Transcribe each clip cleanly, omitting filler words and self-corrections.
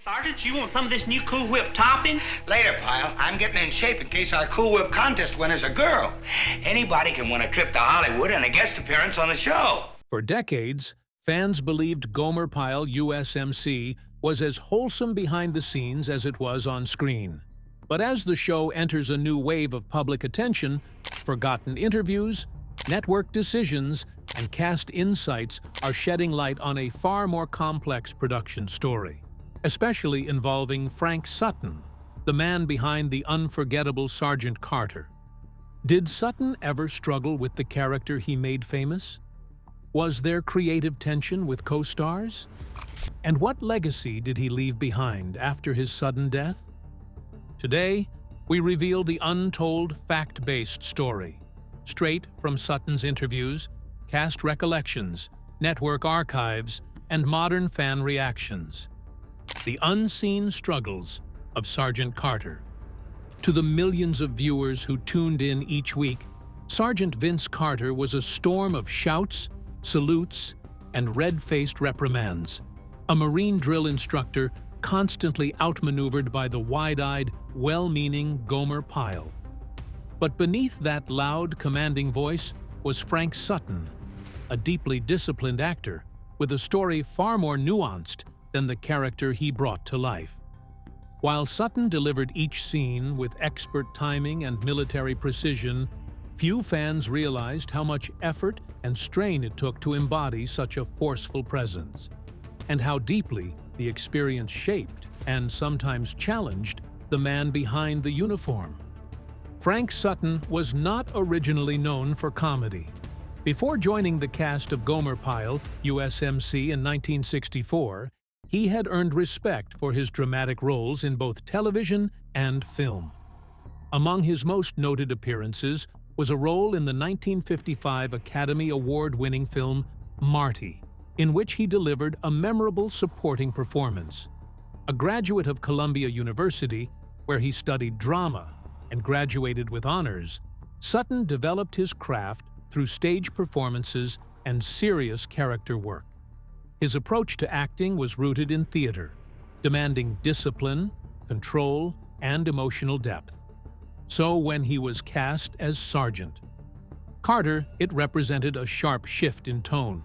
Sergeant, you want some of this new Cool Whip topping? Later, Pyle. I'm getting in shape in case our Cool Whip contest winner's a girl. Anybody can win a trip to Hollywood and a guest appearance on the show. For decades, fans believed Gomer Pyle, U.S.M.C. was as wholesome behind the scenes as it was on screen. But as the show enters a new wave of public attention, forgotten interviews, network decisions, and cast insights are shedding light on a far more complex production story, especially involving Frank Sutton, the man behind the unforgettable Sergeant Carter. Did Sutton ever struggle with the character he made famous? Was there creative tension with co-stars? And what legacy did he leave behind after his sudden death? Today, we reveal the untold, fact-based story, straight from Sutton's interviews, cast recollections, network archives, and modern fan reactions. The unseen struggles of Sergeant Carter. To the millions of viewers who tuned in each week, Sergeant Vince Carter was a storm of shouts, salutes, and red-faced reprimands. A Marine drill instructor constantly outmaneuvered by the wide-eyed, well-meaning Gomer Pyle. But beneath that loud, commanding voice was Frank Sutton, a deeply disciplined actor with a story far more nuanced than the character he brought to life. While Sutton delivered each scene with expert timing and military precision, few fans realized how much effort and strain it took to embody such a forceful presence, and how deeply the experience shaped and sometimes challenged the man behind the uniform. Frank Sutton was not originally known for comedy. Before joining the cast of Gomer Pyle, U.S.M.C. in 1964, he had earned respect for his dramatic roles in both television and film. Among his most noted appearances was a role in the 1955 Academy Award-winning film Marty, in which he delivered a memorable supporting performance. A graduate of Columbia University, where he studied drama and graduated with honors, Sutton developed his craft through stage performances and serious character work. His approach to acting was rooted in theater, demanding discipline, control, and emotional depth. So when he was cast as Sergeant Carter, it represented a sharp shift in tone,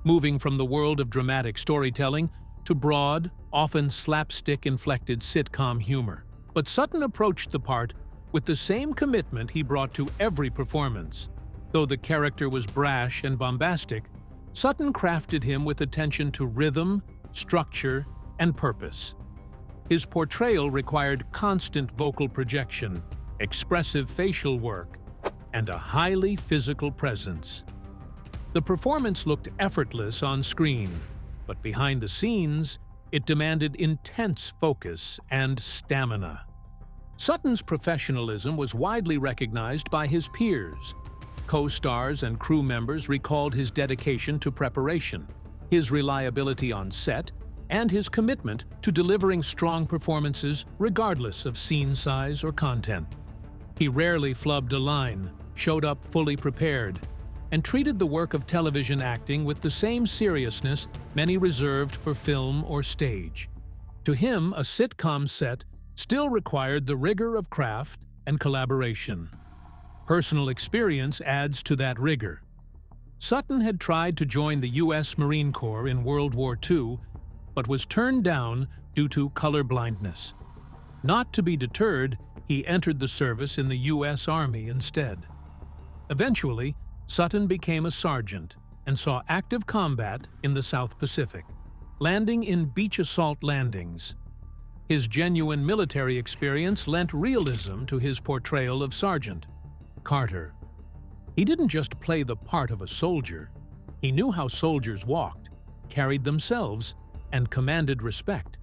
moving from the world of dramatic storytelling to broad, often slapstick-inflected sitcom humor. But Sutton approached the part with the same commitment he brought to every performance. Though the character was brash and bombastic, Sutton crafted him with attention to rhythm, structure, and purpose. His portrayal required constant vocal projection, expressive facial work, and a highly physical presence. The performance looked effortless on screen, but behind the scenes, it demanded intense focus and stamina. Sutton's professionalism was widely recognized by his peers. Co-stars and crew members recalled his dedication to preparation, his reliability on set, and his commitment to delivering strong performances regardless of scene size or content. He rarely flubbed a line, showed up fully prepared, and treated the work of television acting with the same seriousness many reserved for film or stage. To him, a sitcom set still required the rigor of craft and collaboration. Personal experience adds to that rigor. Sutton had tried to join the U.S. Marine Corps in World War II, but was turned down due to color blindness. Not to be deterred, he entered the service in the U.S. Army instead. Eventually, Sutton became a sergeant and saw active combat in the South Pacific, landing in beach assault landings. His genuine military experience lent realism to his portrayal of Sergeant Carter. He didn't just play the part of a soldier. He knew how soldiers walked, carried themselves, and commanded respect.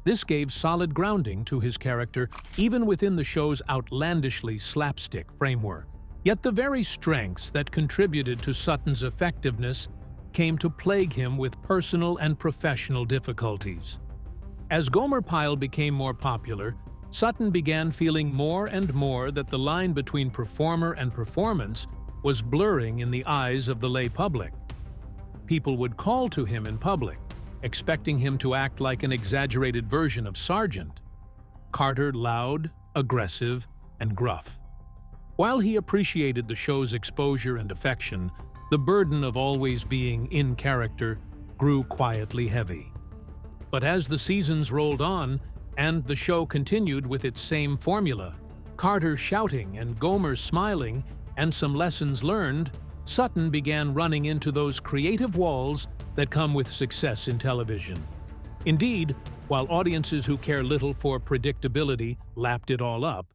This gave solid grounding to his character even within the show's outlandishly slapstick framework. Yet the very strengths that contributed to Sutton's effectiveness came to plague him with personal and professional difficulties. As Gomer Pyle became more popular, Sutton began feeling more and more that the line between performer and performance was blurring in the eyes of the lay public. People would call to him in public, expecting him to act like an exaggerated version of Sargent. Carter loud, aggressive, and gruff. While he appreciated the show's exposure and affection, the burden of always being in character grew quietly heavy. But as the seasons rolled on, and the show continued with its same formula, Carter shouting and Gomer smiling, and some lessons learned, Sutton began running into those creative walls that come with success in television. Indeed, while audiences who care little for predictability lapped it all up,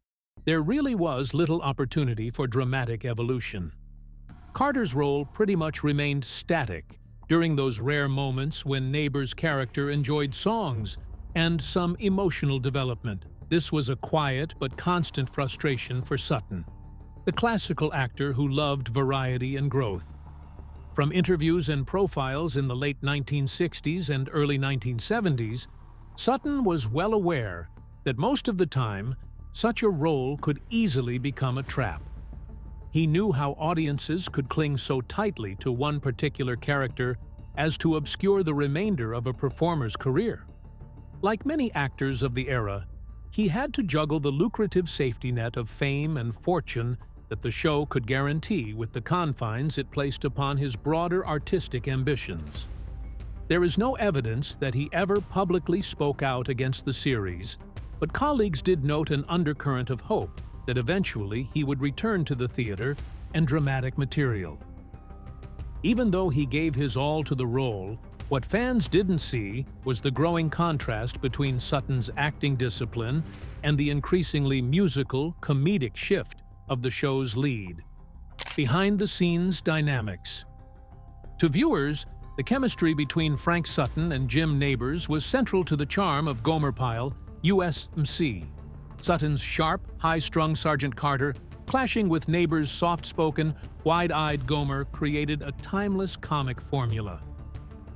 there really was little opportunity for dramatic evolution. Carter's role pretty much remained static during those rare moments when Neighbors' character enjoyed songs and some emotional development. This was a quiet but constant frustration for Sutton, the classical actor who loved variety and growth. From interviews and profiles in the late 1960s and early 1970s, Sutton was well aware that most of the time, such a role could easily become a trap. He knew how audiences could cling so tightly to one particular character as to obscure the remainder of a performer's career. Like many actors of the era, he had to juggle the lucrative safety net of fame and fortune that the show could guarantee with the confines it placed upon his broader artistic ambitions. There is no evidence that he ever publicly spoke out against the series, but colleagues did note an undercurrent of hope that eventually he would return to the theater and dramatic material. Even though he gave his all to the role, what fans didn't see was the growing contrast between Sutton's acting discipline and the increasingly musical, comedic shift of the show's lead. Behind-the-scenes dynamics. To viewers, the chemistry between Frank Sutton and Jim Neighbors was central to the charm of Gomer Pyle, U.S.M.C. Sutton's sharp, high-strung Sergeant Carter, clashing with Neighbors' soft-spoken, wide-eyed Gomer, created a timeless comic formula.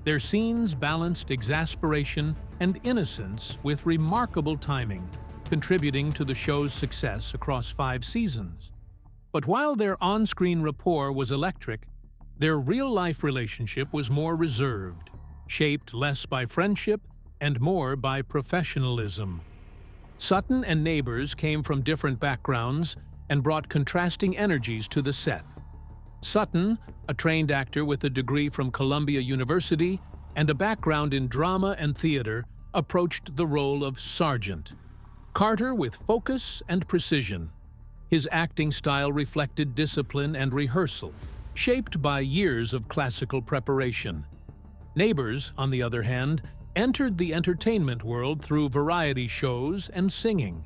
Their scenes balanced exasperation and innocence with remarkable timing, contributing to the show's success across 5 seasons. But while their on-screen rapport was electric, their real-life relationship was more reserved, shaped less by friendship and more by professionalism. Sutton and Neighbors came from different backgrounds and brought contrasting energies to the set. Sutton, a trained actor with a degree from Columbia University and a background in drama and theater, approached the role of Sergeant. Carter with focus and precision. His acting style reflected discipline and rehearsal, shaped by years of classical preparation. Neighbors, on the other hand, entered the entertainment world through variety shows and singing.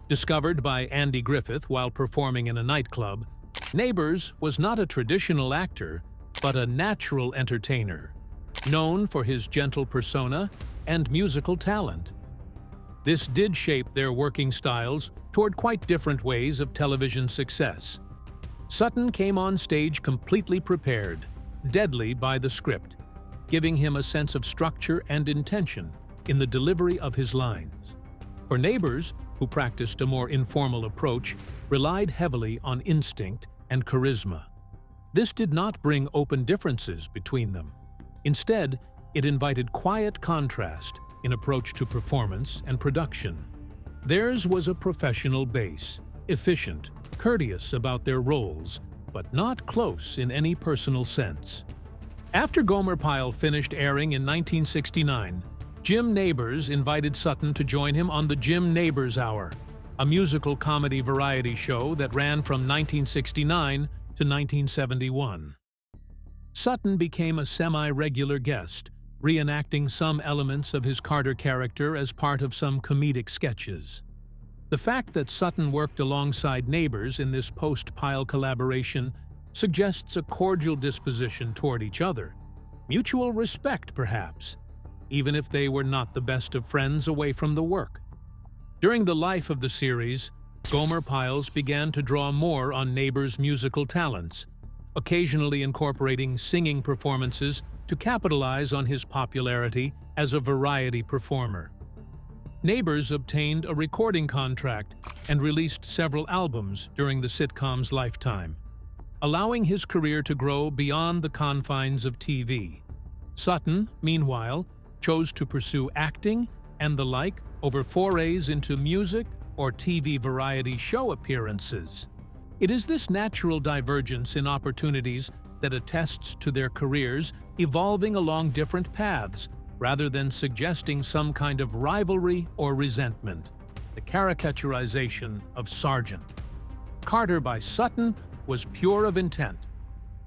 Discovered by Andy Griffith while performing in a nightclub, Neighbors was not a traditional actor, but a natural entertainer, known for his gentle persona and musical talent. This did shape their working styles toward quite different ways of television success. Sutton came on stage completely prepared, deadly by the script, giving him a sense of structure and intention in the delivery of his lines. For Neighbors, who practiced a more informal approach, relied heavily on instinct and charisma. This did not bring open differences between them. Instead, it invited quiet contrast in approach to performance and production. Theirs was a professional base, efficient, courteous about their roles, but not close in any personal sense. After Gomer Pyle finished airing in 1969, Jim Neighbors invited Sutton to join him on the Jim Neighbors Hour, a musical comedy variety show that ran from 1969 to 1971. Sutton became a semi-regular guest, reenacting some elements of his Carter character as part of some comedic sketches. The fact that Sutton worked alongside Neighbors in this post-Pyle collaboration suggests a cordial disposition toward each other, mutual respect perhaps, even if they were not the best of friends away from the work. During the life of the series, Gomer Pyle began to draw more on Neighbors' musical talents, occasionally incorporating singing performances to capitalize on his popularity as a variety performer. Neighbors obtained a recording contract and released several albums during the sitcom's lifetime, allowing his career to grow beyond the confines of TV. Sutton, meanwhile, chose to pursue acting and the like over forays into music or TV variety show appearances. It is this natural divergence in opportunities that attests to their careers evolving along different paths, rather than suggesting some kind of rivalry or resentment. The caricaturization of Sergeant Carter by Sutton was pure of intent.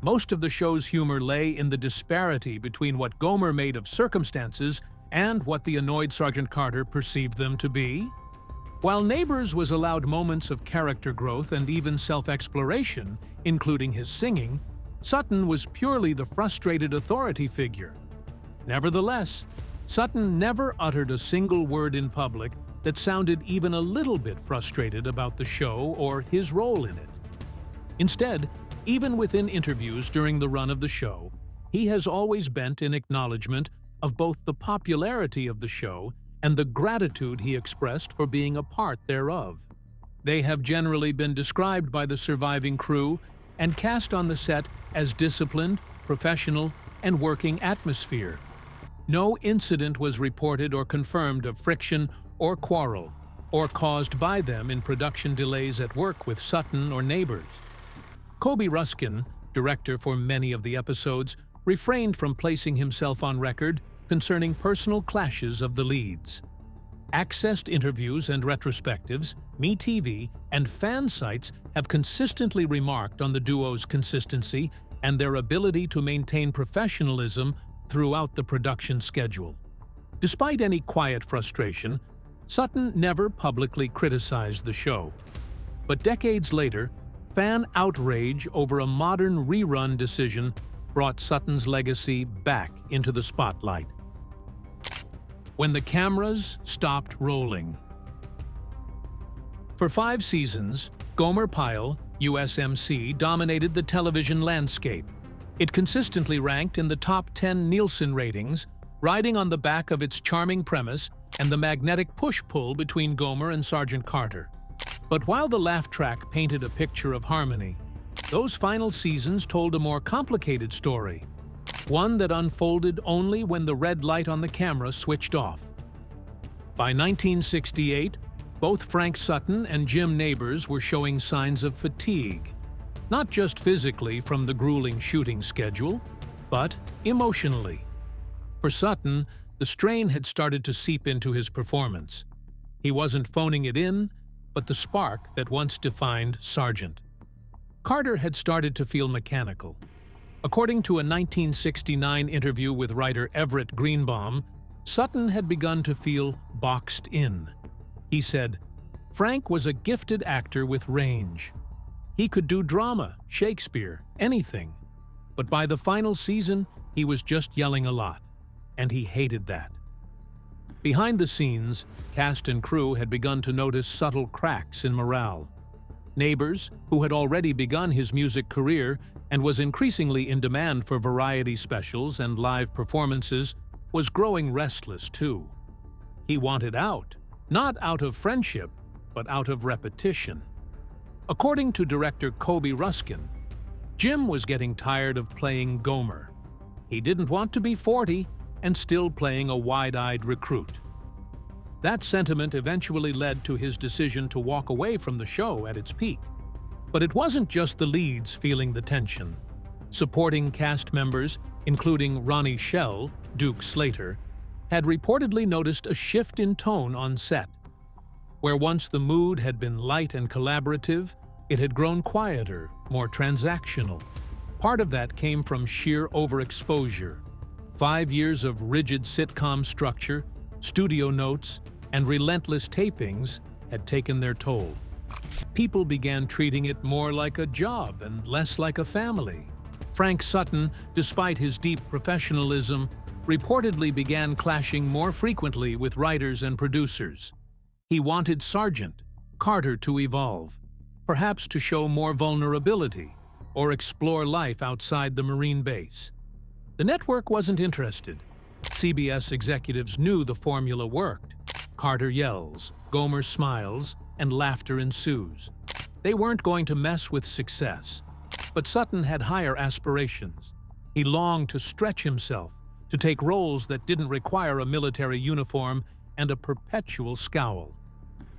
Most of the show's humor lay in the disparity between what Gomer made of circumstances and what the annoyed Sergeant Carter perceived them to be. While Neighbors was allowed moments of character growth and even self-exploration, including his singing, Sutton was purely the frustrated authority figure. Nevertheless, Sutton never uttered a single word in public that sounded even a little bit frustrated about the show or his role in it. Instead, even within interviews during the run of the show, he has always bent in acknowledgement of both the popularity of the show and the gratitude he expressed for being a part thereof. They have generally been described by the surviving crew and cast on the set as disciplined, professional, and working atmosphere. No incident was reported or confirmed of friction or quarrel, or caused by them in production delays at work with Sutton or Neighbors. Kobe Ruskin, director for many of the episodes, refrained from placing himself on record concerning personal clashes of the leads. Accessed interviews and retrospectives, MeTV, and fan sites have consistently remarked on the duo's consistency and their ability to maintain professionalism throughout the production schedule. Despite any quiet frustration, Sutton never publicly criticized the show. But decades later, fan outrage over a modern rerun decision brought Sutton's legacy back into the spotlight. When the cameras stopped rolling. For 5 seasons, Gomer Pyle, U.S.M.C. dominated the television landscape. It consistently ranked in the top 10 Nielsen ratings, riding on the back of its charming premise and the magnetic push-pull between Gomer and Sergeant Carter. But while the laugh track painted a picture of harmony, those final seasons told a more complicated story, one that unfolded only when the red light on the camera switched off. By 1968, both Frank Sutton and Jim Neighbors were showing signs of fatigue, not just physically from the grueling shooting schedule, but emotionally. For Sutton, the strain had started to seep into his performance. He wasn't phoning it in, but the spark that once defined Sergeant. Carter had started to feel mechanical. According to a 1969 interview with writer Everett Greenbaum, Sutton had begun to feel boxed in. He said, "Frank was a gifted actor with range. He could do drama, Shakespeare, anything. But by the final season, he was just yelling a lot, and he hated that." Behind the scenes, cast and crew had begun to notice subtle cracks in morale. Neighbors, who had already begun his music career and was increasingly in demand for variety specials and live performances, was growing restless too. He wanted out, not out of friendship, but out of repetition. According to director Kobe Ruskin, Jim was getting tired of playing Gomer. He didn't want to be 40 and still playing a wide-eyed recruit. That sentiment eventually led to his decision to walk away from the show at its peak. But it wasn't just the leads feeling the tension. Supporting cast members, including Ronnie Schell, Duke Slater, had reportedly noticed a shift in tone on set. Where once the mood had been light and collaborative, it had grown quieter, more transactional. Part of that came from sheer overexposure. 5 years of rigid sitcom structure, studio notes, and relentless tapings had taken their toll. People began treating it more like a job and less like a family. Frank Sutton, despite his deep professionalism, reportedly began clashing more frequently with writers and producers. He wanted Sergeant Carter to evolve, perhaps to show more vulnerability or explore life outside the Marine base. The network wasn't interested. CBS executives knew the formula worked. Carter yells, Gomer smiles, and laughter ensues. They weren't going to mess with success. But Sutton had higher aspirations. He longed to stretch himself, to take roles that didn't require a military uniform and a perpetual scowl.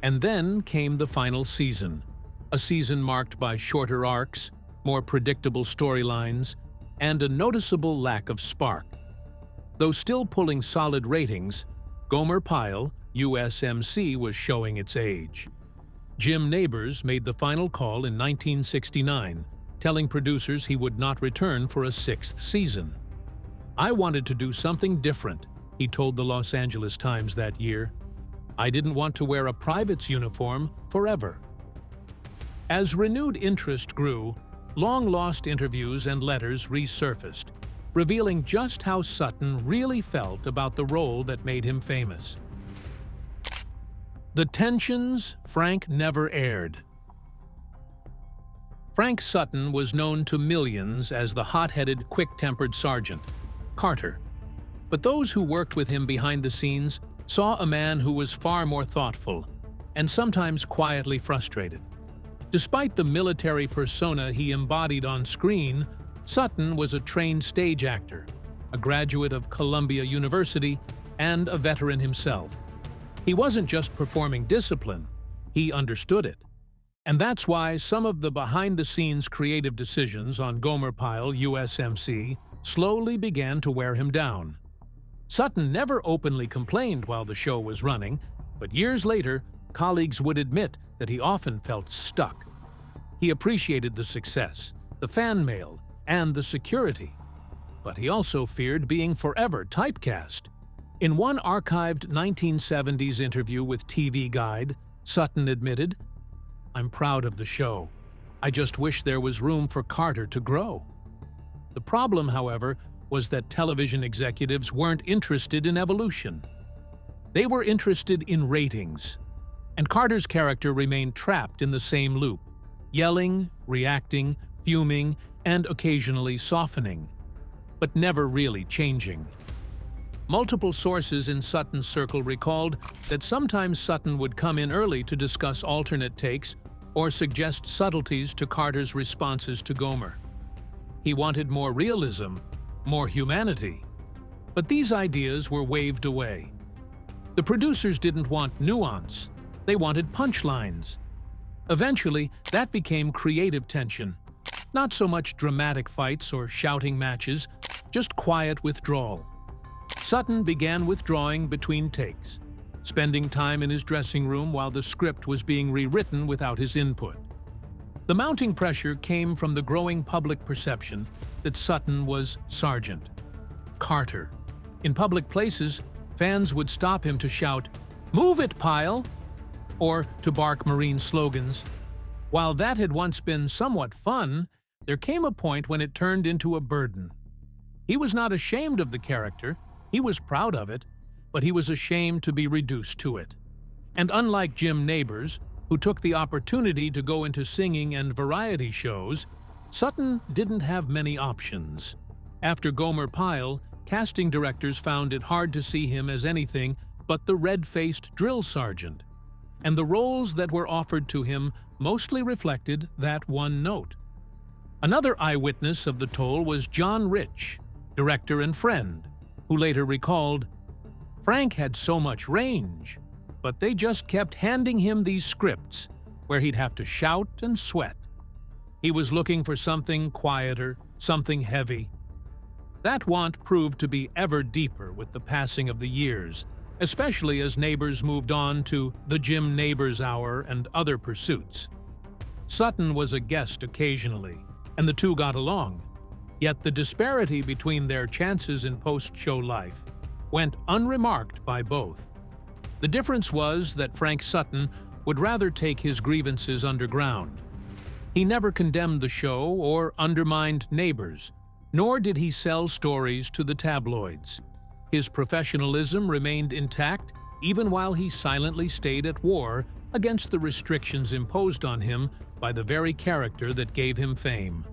And then came the final season, a season marked by shorter arcs, more predictable storylines, and a noticeable lack of spark. Though still pulling solid ratings, Gomer Pyle, U.S.M.C. was showing its age. Jim Nabors made the final call in 1969, telling producers he would not return for a sixth season. "I wanted to do something different," he told the Los Angeles Times that year. "I didn't want to wear a private's uniform forever." As renewed interest grew, long-lost interviews and letters resurfaced, revealing just how Sutton really felt about the role that made him famous. The tensions Frank never aired. Frank Sutton was known to millions as the hot-headed, quick-tempered sergeant, Carter. But those who worked with him behind the scenes saw a man who was far more thoughtful and sometimes quietly frustrated. Despite the military persona he embodied on screen, Sutton was a trained stage actor, a graduate of Columbia University, and a veteran himself. He wasn't just performing discipline, he understood it. And that's why some of the behind-the-scenes creative decisions on Gomer Pyle, U.S.M.C. slowly began to wear him down. Sutton never openly complained while the show was running, but years later, colleagues would admit that he often felt stuck. He appreciated the success, the fan mail, and the security. But he also feared being forever typecast. In one archived 1970s interview with TV Guide, Sutton admitted, "I'm proud of the show. I just wish there was room for Carter to grow." The problem, however, was that television executives weren't interested in evolution. They were interested in ratings. And Carter's character remained trapped in the same loop, yelling, reacting, fuming, and occasionally softening, but never really changing. Multiple sources in Sutton's circle recalled that sometimes Sutton would come in early to discuss alternate takes or suggest subtleties to Carter's responses to Gomer. He wanted more realism, more humanity. But these ideas were waved away. The producers didn't want nuance. They wanted punchlines. Eventually, that became creative tension. Not so much dramatic fights or shouting matches, just quiet withdrawal. Sutton began withdrawing between takes, spending time in his dressing room while the script was being rewritten without his input. The mounting pressure came from the growing public perception that Sutton was Sergeant Carter. In public places, fans would stop him to shout, "Move it, Pyle!" or to bark Marine slogans. While that had once been somewhat fun, there came a point when it turned into a burden. He was not ashamed of the character, he was proud of it, but he was ashamed to be reduced to it. And unlike Jim Nabors, who took the opportunity to go into singing and variety shows, Sutton didn't have many options. After Gomer Pyle, casting directors found it hard to see him as anything but the red-faced drill sergeant, and the roles that were offered to him mostly reflected that one note. Another eyewitness of the toll was John Rich, director and friend, who later recalled, "Frank had so much range, but they just kept handing him these scripts where he'd have to shout and sweat. He was looking for something quieter, something heavy." That want proved to be ever deeper with the passing of the years, especially as Nabors moved on to The Jim Nabors Hour and other pursuits. Sutton was a guest occasionally, and the two got along. Yet the disparity between their chances in post-show life went unremarked by both. The difference was that Frank Sutton would rather take his grievances underground. He never condemned the show or undermined Nabors, nor did he sell stories to the tabloids. His professionalism remained intact even while he silently stayed at war against the restrictions imposed on him by the very character that gave him fame.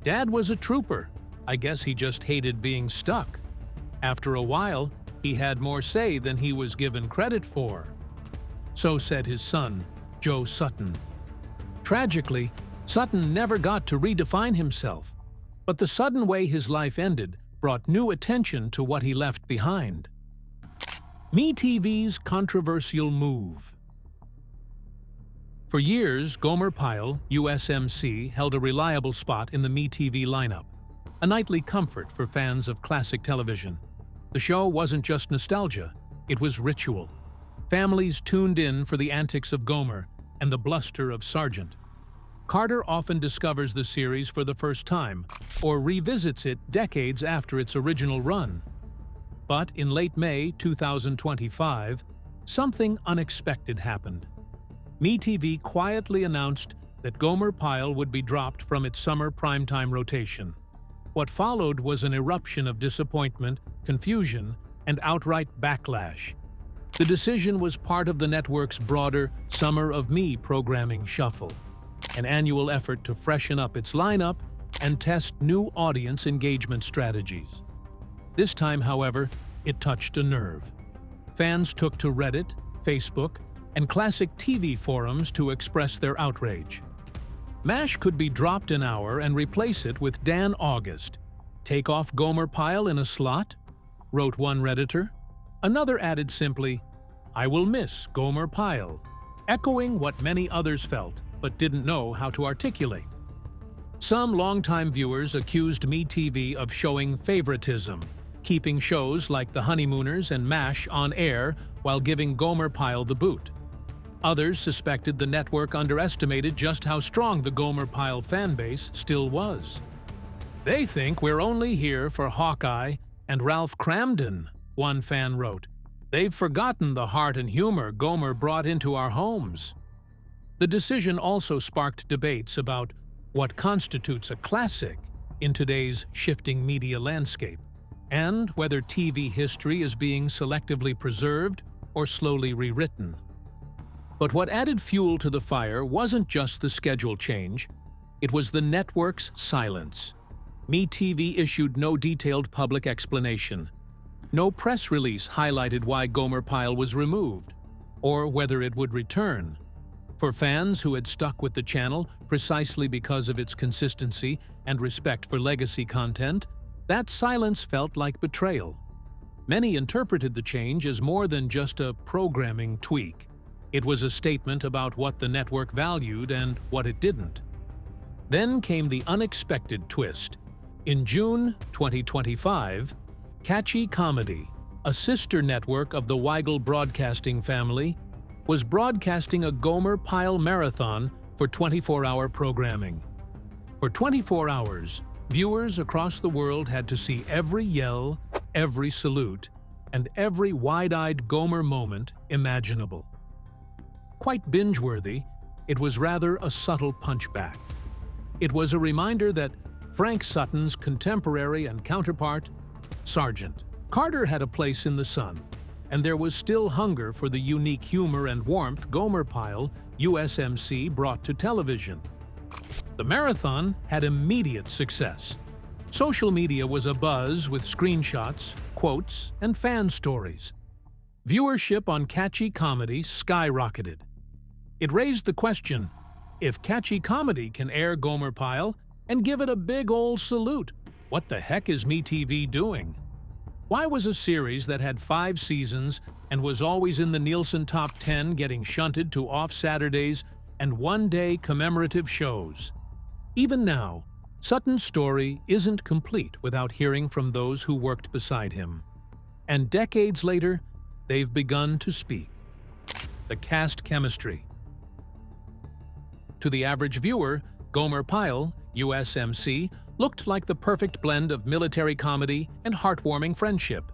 Dad was a trooper. I guess he just hated being stuck. After a while, he had more say than he was given credit for. So said his son, Joe Sutton. Tragically, Sutton never got to redefine himself, but the sudden way his life ended brought new attention to what he left behind. MVs Controversial Move. For years, Gomer Pyle, U.S.M.C., held a reliable spot in the MeTV lineup, a nightly comfort for fans of classic television. The show wasn't just nostalgia, it was ritual. Families tuned in for the antics of Gomer and the bluster of Sergeant. Carter often discovers the series for the first time, or revisits it decades after its original run. But in late May 2025, something unexpected happened. MeTV quietly announced that Gomer Pyle would be dropped from its summer primetime rotation. What followed was an eruption of disappointment, confusion, and outright backlash. The decision was part of the network's broader Summer of Me programming shuffle, an annual effort to freshen up its lineup and test new audience engagement strategies. This time, however, it touched a nerve. Fans took to Reddit, Facebook, and classic TV forums to express their outrage. MASH could be dropped an hour and replace it with Dan August. Take off Gomer Pyle in a slot? Wrote one Redditor. Another added simply, I will miss Gomer Pyle, echoing what many others felt but didn't know how to articulate. Some longtime viewers accused MeTV of showing favoritism, keeping shows like The Honeymooners and MASH on air while giving Gomer Pyle the boot. Others suspected the network underestimated just how strong the Gomer Pyle fanbase still was. They think we're only here for Hawkeye and Ralph Cramden, one fan wrote. They've forgotten the heart and humor Gomer brought into our homes. The decision also sparked debates about what constitutes a classic in today's shifting media landscape, and whether TV history is being selectively preserved or slowly rewritten. But what added fuel to the fire wasn't just the schedule change, it was the network's silence. MeTV issued no detailed public explanation. No press release highlighted why Gomer Pyle was removed, or whether it would return. For fans who had stuck with the channel precisely because of its consistency and respect for legacy content, that silence felt like betrayal. Many interpreted the change as more than just a programming tweak. It was a statement about what the network valued and what it didn't. Then came the unexpected twist. In June 2025, Catchy Comedy, a sister network of the Weigel Broadcasting family, was broadcasting a Gomer Pyle marathon for 24-hour programming. For 24 hours, viewers across the world had to see every yell, every salute, and every wide-eyed Gomer moment imaginable. Quite binge-worthy, it was rather a subtle punchback. It was a reminder that Frank Sutton's contemporary and counterpart, Sergeant Carter, had a place in the sun, and there was still hunger for the unique humor and warmth Gomer Pyle, U.S.M.C., brought to television. The marathon had immediate success. Social media was abuzz with screenshots, quotes, and fan stories. Viewership on Catchy Comedy skyrocketed. It raised the question, if Catchy Comedy can air Gomer Pyle and give it a big old salute, what the heck is MeTV doing? Why was a series that had 5 seasons and was always in the Nielsen Top 10 getting shunted to off Saturdays and one-day commemorative shows? Even now, Sutton's story isn't complete without hearing from those who worked beside him. And decades later, they've begun to speak. The cast chemistry. To the average viewer, Gomer Pyle, U.S.M.C., looked like the perfect blend of military comedy and heartwarming friendship.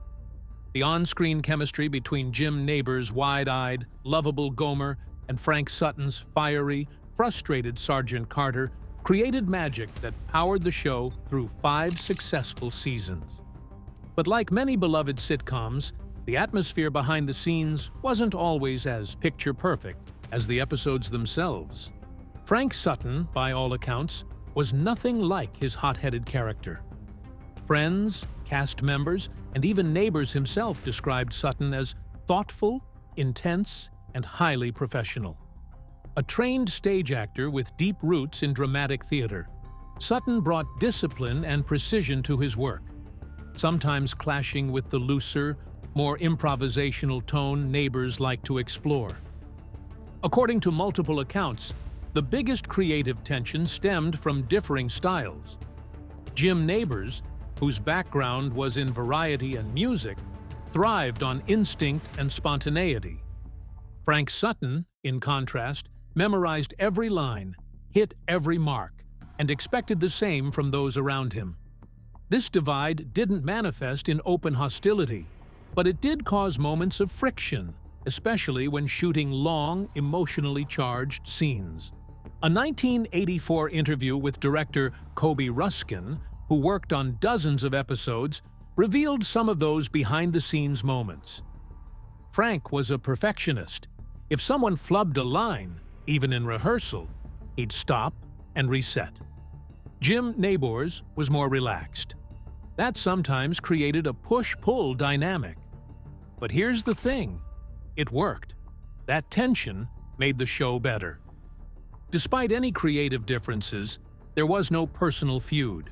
The on-screen chemistry between Jim Nabors' wide-eyed, lovable Gomer and Frank Sutton's fiery, frustrated Sergeant Carter created magic that powered the show through 5 successful seasons. But like many beloved sitcoms, the atmosphere behind the scenes wasn't always as picture-perfect as the episodes themselves. Frank Sutton, by all accounts, was nothing like his hot-headed character. Friends, cast members, and even Nabors himself described Sutton as thoughtful, intense, and highly professional. A trained stage actor with deep roots in dramatic theater, Sutton brought discipline and precision to his work. sometimes clashing with the looser, more improvisational tone neighbors like to explore. According to multiple accounts, the biggest creative tension stemmed from differing styles. Jim Neighbors, whose background was in variety and music, thrived on instinct and spontaneity. Frank Sutton, in contrast, memorized every line, hit every mark, and expected the same from those around him. This divide didn't manifest in open hostility, but it did cause moments of friction, especially when shooting long, emotionally charged scenes. A 1984 interview with director Kobe Ruskin, who worked on dozens of episodes, revealed some of those behind-the-scenes moments. Frank was a perfectionist. If someone flubbed a line, even in rehearsal, he'd stop and reset. Jim Neighbors was more relaxed. That sometimes created a push-pull dynamic. But here's the thing. It worked. That tension made the show better. Despite any creative differences, there was no personal feud.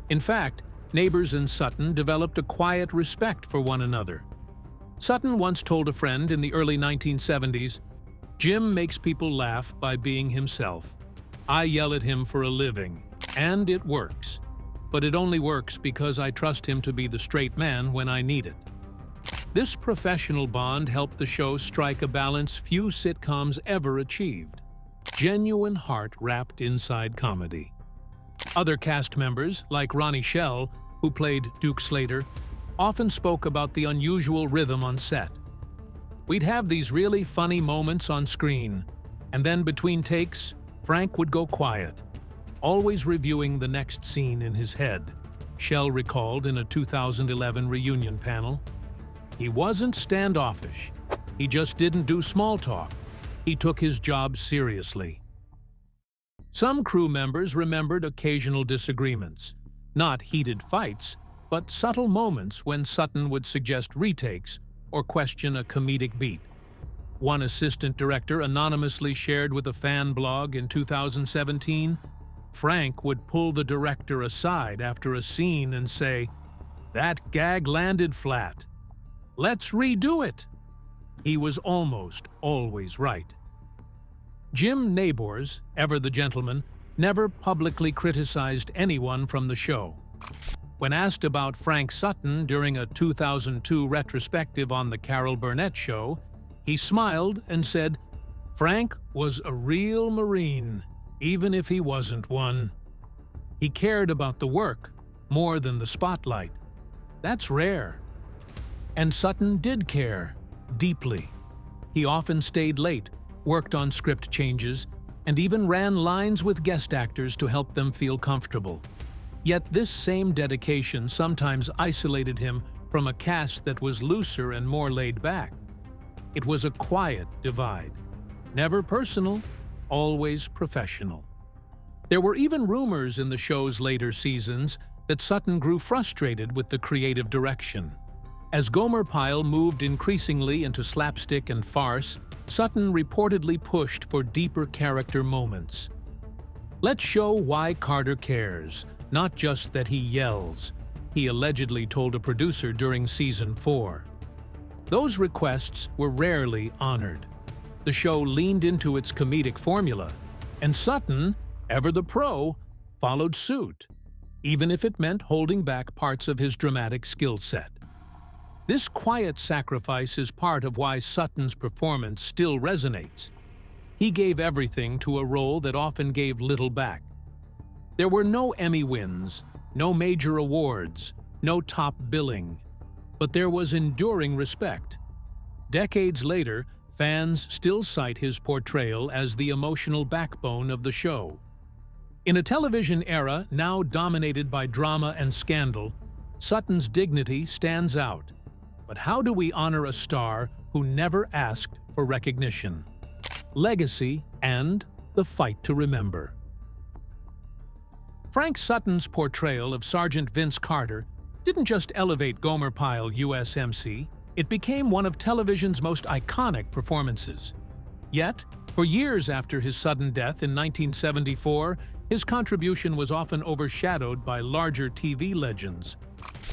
In fact, Neighbors and Sutton developed a quiet respect for one another. Sutton once told a friend in the early 1970s, "Jim makes people laugh by being himself. I yell at him for a living, and it works. But it only works because I trust him to be the straight man when I need it." This professional bond helped the show strike a balance few sitcoms ever achieved. Genuine heart wrapped inside comedy. Other cast members, like Ronnie Shell, who played Duke Slater, often spoke about the unusual rhythm on set. "We'd have these really funny moments on screen, and then between takes, Frank would go quiet, always reviewing the next scene in his head," Shell recalled in a 2011 reunion panel. "He wasn't standoffish. He just didn't do small talk. He took his job seriously." Some crew members remembered occasional disagreements, not heated fights, but subtle moments when Sutton would suggest retakes or question a comedic beat. One assistant director anonymously shared with a fan blog in 2017, Frank would pull the director aside after a scene and say, "That gag landed flat. Let's redo it." He was almost always right. Jim Neighbors, ever the gentleman, never publicly criticized anyone from the show. When asked about Frank Sutton during a 2002 retrospective on The Carol Burnett Show, he smiled and said, "Frank was a real Marine, even if he wasn't one." He cared about the work more than the spotlight. That's rare. And Sutton did care, deeply. He often stayed late, worked on script changes, and even ran lines with guest actors to help them feel comfortable. Yet this same dedication sometimes isolated him from a cast that was looser and more laid back. It was a quiet divide. Never personal, always professional. There were even rumors in the show's later seasons that Sutton grew frustrated with the creative direction. As Gomer Pyle moved increasingly into slapstick and farce, Sutton reportedly pushed for deeper character moments. "Let's show why Carter cares, not just that he yells," he allegedly told a producer during season 4. Those requests were rarely honored. The show leaned into its comedic formula, and Sutton, ever the pro, followed suit, even if it meant holding back parts of his dramatic skill set. This quiet sacrifice is part of why Sutton's performance still resonates. He gave everything to a role that often gave little back. There were no Emmy wins, no major awards, no top billing, but there was enduring respect. Decades later, fans still cite his portrayal as the emotional backbone of the show. In a television era now dominated by drama and scandal, Sutton's dignity stands out. But how do we honor a star who never asked for recognition? Legacy and the fight to remember. Frank Sutton's portrayal of Sergeant Vince Carter didn't just elevate Gomer Pyle, U.S.M.C., it became one of television's most iconic performances. Yet, for years after his sudden death in 1974, his contribution was often overshadowed by larger TV legends.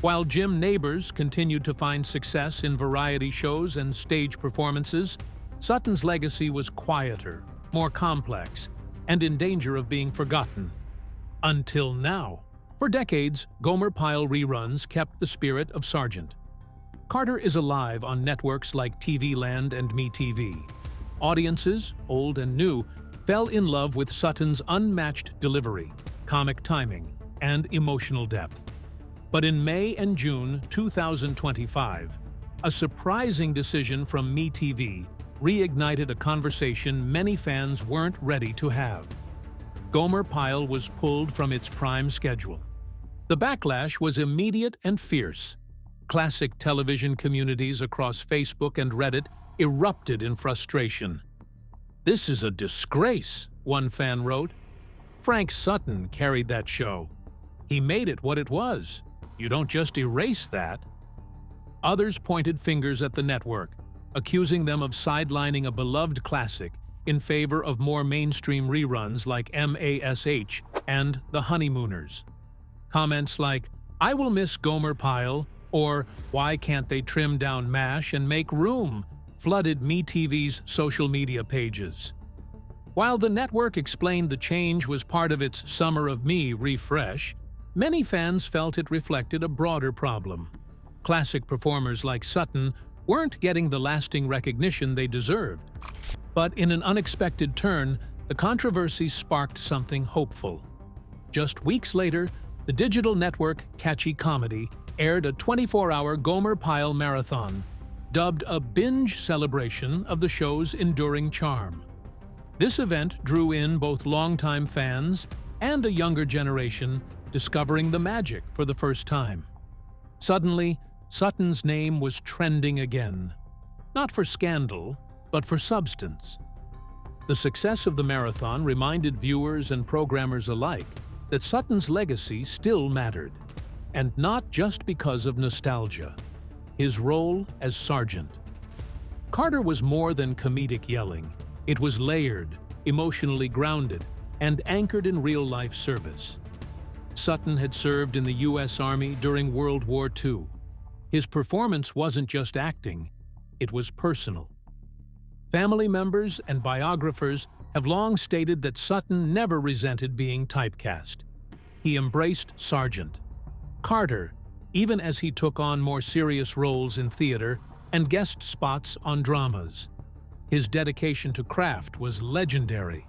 While Jim Neighbors continued to find success in variety shows and stage performances, Sutton's legacy was quieter, more complex, and in danger of being forgotten. Until now. For decades, Gomer Pyle reruns kept the spirit of Sargent. Carter is alive on networks like TV Land and MeTV. Audiences, old and new, fell in love with Sutton's unmatched delivery, comic timing, and emotional depth. But in May and June 2025, a surprising decision from MeTV reignited a conversation many fans weren't ready to have. Gomer Pyle was pulled from its prime schedule. The backlash was immediate and fierce. Classic television communities across Facebook and Reddit erupted in frustration. "This is a disgrace," one fan wrote. "Frank Sutton carried that show. He made it what it was. You don't just erase that." Others pointed fingers at the network, accusing them of sidelining a beloved classic in favor of more mainstream reruns like MASH and The Honeymooners. Comments like, "I will miss Gomer Pyle," or "Why can't they trim down MASH and make room?" flooded MeTV's social media pages. While the network explained the change was part of its Summer of Me refresh, many fans felt it reflected a broader problem. Classic performers like Sutton weren't getting the lasting recognition they deserved. But in an unexpected turn, the controversy sparked something hopeful. Just weeks later, the digital network Catchy Comedy aired a 24-hour Gomer Pyle marathon, dubbed a binge celebration of the show's enduring charm. This event drew in both longtime fans and a younger generation discovering the magic for the first time. Suddenly, Sutton's name was trending again, not for scandal, but for substance. The success of the marathon reminded viewers and programmers alike that Sutton's legacy still mattered, and not just because of nostalgia. His role as Sargent. Carter was more than comedic yelling. It was layered, emotionally grounded, and anchored in real-life service. Sutton had served in the U.S. Army during World War II. His performance wasn't just acting, it was personal. Family members and biographers have long stated that Sutton never resented being typecast. He embraced Sargent. Carter, even as he took on more serious roles in theater and guest spots on dramas. His dedication to craft was legendary.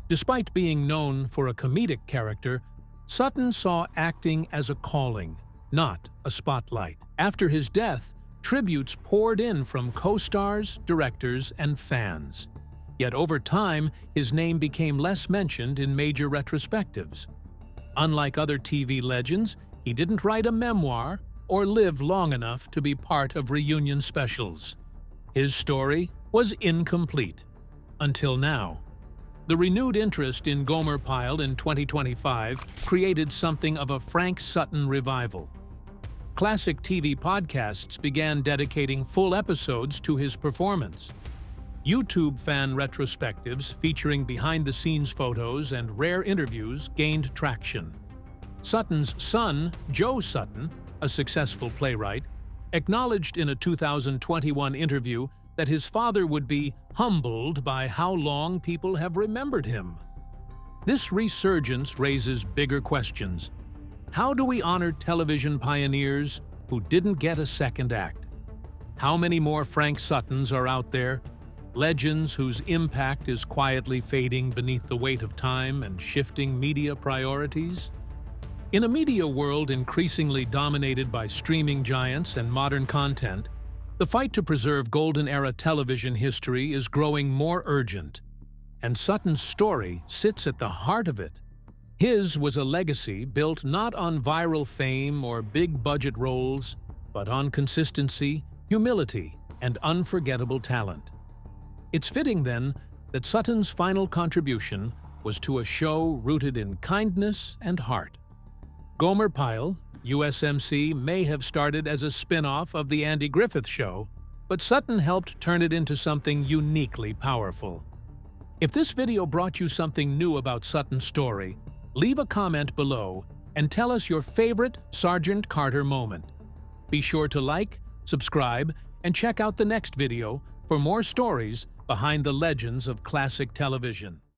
Despite being known for a comedic character, Sutton saw acting as a calling, not a spotlight. After his death, tributes poured in from co-stars, directors, and fans. Yet over time, his name became less mentioned in major retrospectives. Unlike other TV legends, he didn't write a memoir or live long enough to be part of reunion specials. His story was incomplete. Until now. The renewed interest in Gomer Pyle in 2025 created something of a Frank Sutton revival. Classic TV podcasts began dedicating full episodes to his performance. YouTube fan retrospectives featuring behind-the-scenes photos and rare interviews gained traction. Sutton's son, Joe Sutton, a successful playwright, acknowledged in a 2021 interview that his father would be humbled by how long people have remembered him. This resurgence raises bigger questions. How do we honor television pioneers who didn't get a second act? How many more Frank Suttons are out there? Legends whose impact is quietly fading beneath the weight of time and shifting media priorities? In a media world increasingly dominated by streaming giants and modern content, the fight to preserve golden-era television history is growing more urgent, and Sutton's story sits at the heart of it. His was a legacy built not on viral fame or big-budget roles, but on consistency, humility, and unforgettable talent. It's fitting, then, that Sutton's final contribution was to a show rooted in kindness and heart. Gomer Pyle, U.S.M.C. may have started as a spin-off of The Andy Griffith Show, but Sutton helped turn it into something uniquely powerful. If this video brought you something new about Sutton's story, leave a comment below and tell us your favorite Sergeant Carter moment. Be sure to like, subscribe, and check out the next video for more stories behind the legends of classic television.